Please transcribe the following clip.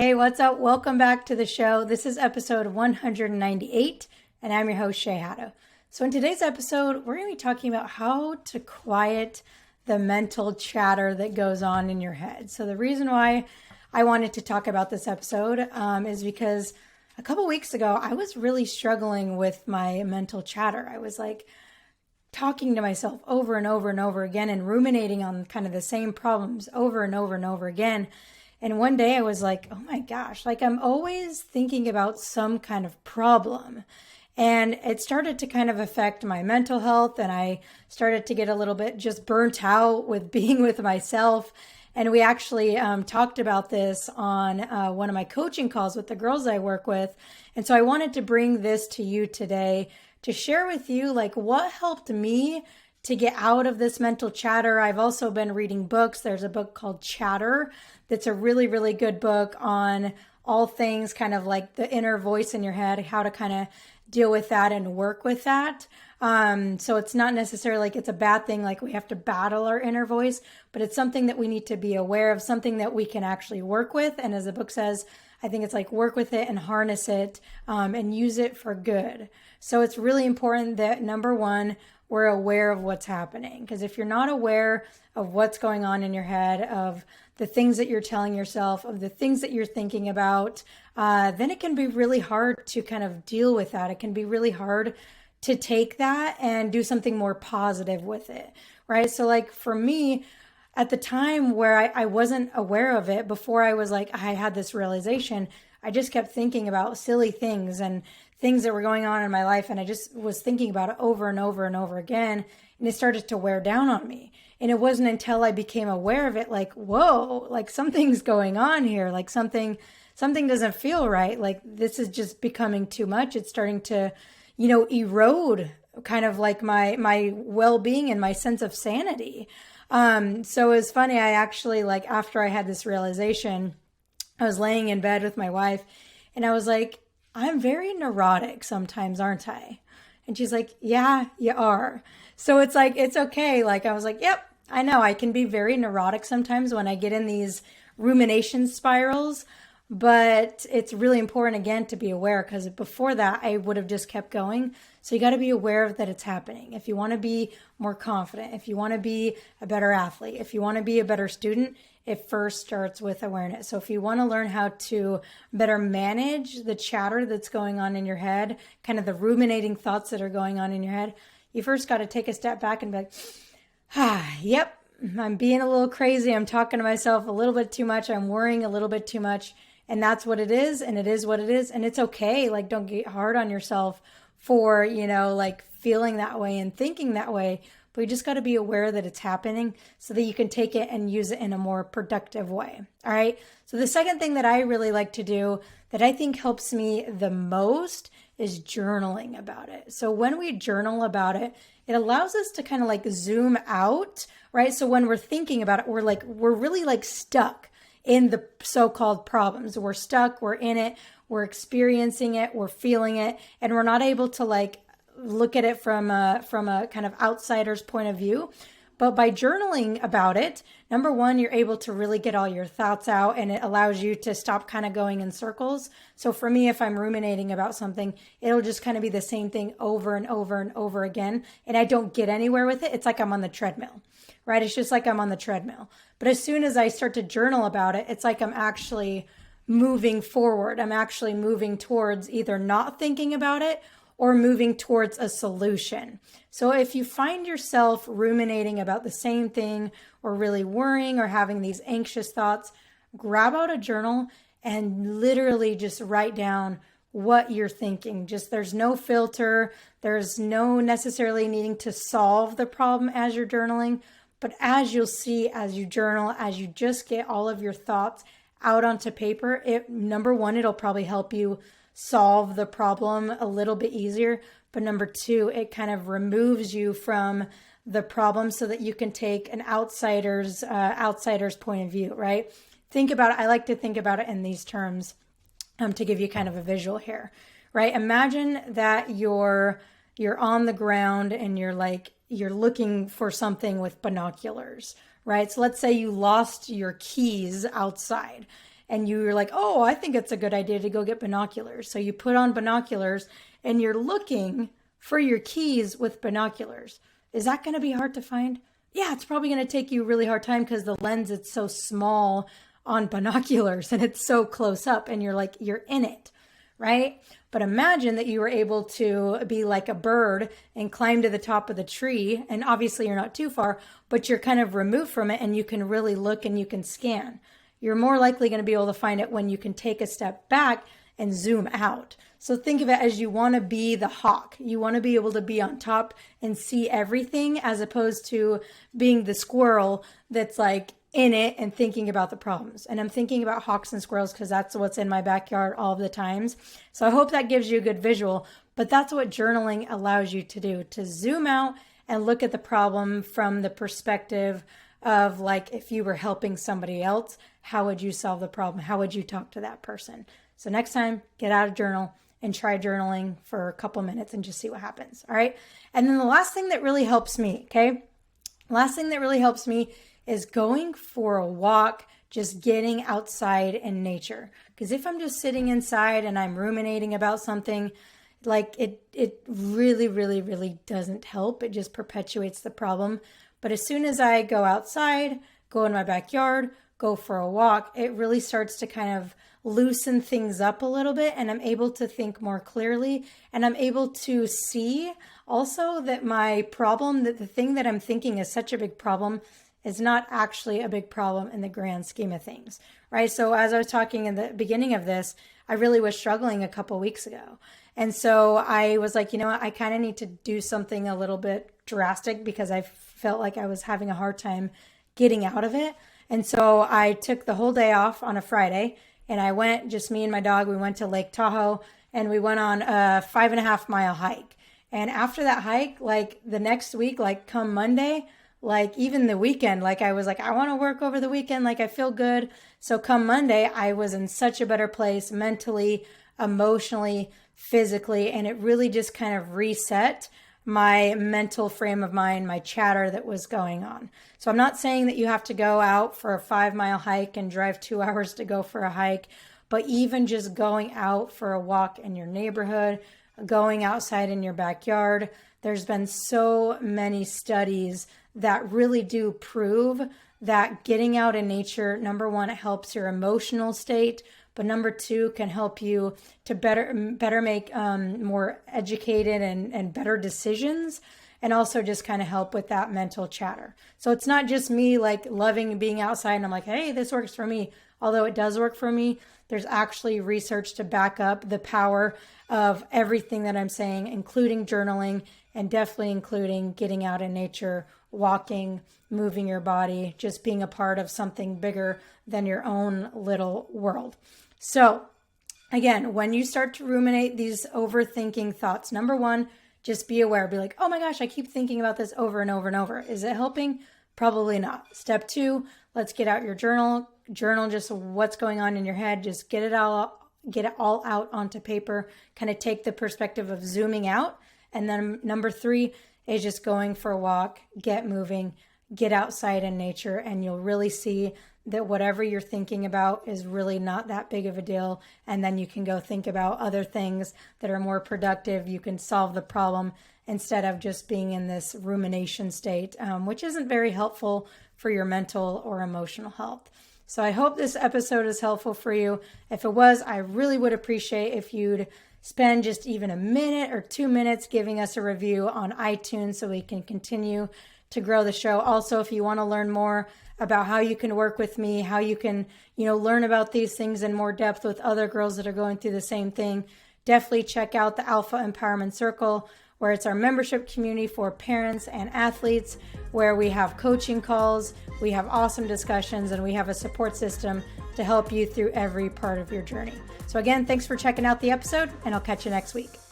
Hey, what's up? Welcome back to the show. This is episode 198, and I'm your host, Shay Hatto. So in today's episode, we're going to be talking about how to quiet the mental chatter that goes on in your head. So the reason why I wanted to talk about this episode is because a couple weeks ago, I was really struggling with my mental chatter. I was like talking to myself over and over and over again and ruminating on kind of the same problems over and over and over again. And one day I was like, oh my gosh, like I'm always thinking about some kind of problem. And it started to kind of affect my mental health. And I started to get a little bit just burnt out with being with myself. And we actually talked about this on one of my coaching calls with the girls I work with. And so I wanted to bring this to you today to share with you like what helped me to get out of this mental chatter. I've also been reading books. There's a book called Chatter that's a really, really good book on all things kind of like the inner voice in your head, how to kind of deal with that and work with that. So it's not necessarily like it's a bad thing, like we have to battle our inner voice, but it's something that we need to be aware of, something that we can actually work with. And as the book says, I think it's like work with it and harness it and use it for good. So it's really important that number one, we're aware of what's happening. Because if you're not aware of what's going on in your head, of the things that you're telling yourself, of the things that you're thinking about, then it can be really hard to kind of deal with that. It can be really hard to take that and do something more positive with it, right? So like for me, at the time where I wasn't aware of it, before I was like, I had this realization, I just kept thinking about silly things and things that were going on in my life. And I just was thinking about it over and over and over again. And it started to wear down on me. And it wasn't until I became aware of it, like, whoa, like something's going on here. Like something doesn't feel right. Like this is just becoming too much. It's starting to, erode kind of like my well-being and my sense of sanity. So it was funny. I actually, like, after I had this realization, I was laying in bed with my wife and I was like, I'm very neurotic sometimes, aren't I? And she's like, yeah, you are. So it's like, it's okay. Like, I was like, yep, I know I can be very neurotic sometimes when I get in these rumination spirals, but it's really important again to be aware, because before that I would have just kept going. So you got to be aware of that it's happening. If you want to be more confident, if you want to be a better athlete, if you want to be a better student, it first starts with awareness. So if you want to learn how to better manage the chatter that's going on in your head, kind of the ruminating thoughts that are going on in your head, you first got to take a step back and be like, yep, I'm being a little crazy. I'm talking to myself a little bit too much. I'm worrying a little bit too much. And that's what it is. And it is what it is. And it's okay. Like, don't get hard on yourself for, like feeling that way and thinking that way. But you just got to be aware that it's happening so that you can take it and use it in a more productive way. All right. So the second thing that I really like to do that I think helps me the most is journaling about it. So when we journal about it, it allows us to kind of like zoom out, right? So when we're thinking about it, we're really like stuck in the so-called problems. We're stuck, we're in it, we're experiencing it, we're feeling it, and we're not able to like look at it from a kind of outsider's point of view. But by journaling about it, number one, you're able to really get all your thoughts out, and it allows you to stop kind of going in circles. So for me, if I'm ruminating about something, it'll just kind of be the same thing over and over and over again, and I don't get anywhere with it. It's like I'm on the treadmill, right? It's just like I'm on the treadmill. But as soon as I start to journal about it, it's like I'm actually moving forward. I'm actually moving towards either not thinking about it or moving towards a solution. So if you find yourself ruminating about the same thing or really worrying or having these anxious thoughts, grab out a journal and literally just write down what you're thinking. Just there's no filter. There's no necessarily needing to solve the problem as you're journaling. But as you'll see, as you journal, as you just get all of your thoughts out onto paper, number one, it'll probably help you solve the problem a little bit easier. But number two, it kind of removes you from the problem so that you can take an outsider's point of view, right? Think about it. I like to think about it in these terms to give you kind of a visual here, right? Imagine that you're on the ground and you're looking for something with binoculars, right? So let's say you lost your keys outside and you're like, oh, I think it's a good idea to go get binoculars. So you put on binoculars and you're looking for your keys with binoculars. Is that going to be hard to find? Yeah, it's probably going to take you a really hard time because the lens is so small on binoculars and it's so close up and you're in it, right? But imagine that you were able to be like a bird and climb to the top of the tree. And obviously you're not too far, but you're kind of removed from it and you can really look and you can scan. You're more likely going to be able to find it when you can take a step back and zoom out. So think of it as you want to be the hawk. You want to be able to be on top and see everything as opposed to being the squirrel that's like in it and thinking about the problems. And I'm thinking about hawks and squirrels because that's what's in my backyard all of the times. So I hope that gives you a good visual, but that's what journaling allows you to do, to zoom out and look at the problem from the perspective of like, if you were helping somebody else, how would you solve the problem? How would you talk to that person? So next time, get out a journal and try journaling for a couple minutes and just see what happens. All right. And then the last thing that really helps me, okay? Last thing that really helps me is going for a walk, just getting outside in nature. Because if I'm just sitting inside and I'm ruminating about something, like it really, really, really doesn't help. It just perpetuates the problem. But as soon as I go outside, go in my backyard, go for a walk, it really starts to kind of loosen things up a little bit, and I'm able to think more clearly, and I'm able to see also that my problem, that the thing that I'm thinking is such a big problem, is not actually a big problem in the grand scheme of things, right? So as I was talking in the beginning of this, I really was struggling a couple weeks ago. And so I was like, you know what, I kind of need to do something a little bit drastic because I felt like I was having a hard time getting out of it. And so I took the whole day off on a Friday, and I went, just me and my dog, we went to Lake Tahoe, and we went on a 5.5 mile hike. And after that hike, like the next week, like come Monday, like even the weekend, like I was like, I want to work over the weekend. Like I feel good. So come Monday, I was in such a better place mentally, emotionally, physically, and it really just kind of reset my mental frame of mind, my chatter that was going on. So I'm not saying that you have to go out for a 5 mile hike and drive 2 hours to go for a hike, but even just going out for a walk in your neighborhood, going outside in your backyard, there's been so many studies that really do prove that getting out in nature, number one, it helps your emotional state, but number two, can help you to better make more educated and better decisions, and also just kind of help with that mental chatter. So it's not just me like loving being outside and I'm like, hey, this works for me. Although it does work for me, there's actually research to back up the power of everything that I'm saying, including journaling and definitely including getting out in nature, walking, moving your body, just being a part of something bigger than your own little world. So again, when you start to ruminate these overthinking thoughts, number one, just be aware. Be like, oh my gosh, I keep thinking about this over and over and over. Is it helping? Probably not. Step two, let's get out your journal. Journal just what's going on in your head. Just get it all out onto paper. Kind of take the perspective of zooming out. And then number three is just going for a walk, get moving, get outside in nature, and you'll really see that whatever you're thinking about is really not that big of a deal. And then you can go think about other things that are more productive. You can solve the problem instead of just being in this rumination state, which isn't very helpful for your mental or emotional health. So I hope this episode is helpful for you. If it was, I really would appreciate if you'd spend just even a minute or 2 minutes giving us a review on iTunes so we can continue to grow the show. Also, if you want to learn more about how you can work with me, how you can, learn about these things in more depth with other girls that are going through the same thing, definitely check out the Alpha Empowerment Circle, where it's our membership community for parents and athletes, where we have coaching calls, we have awesome discussions, and we have a support system to help you through every part of your journey. So again, thanks for checking out the episode, and I'll catch you next week.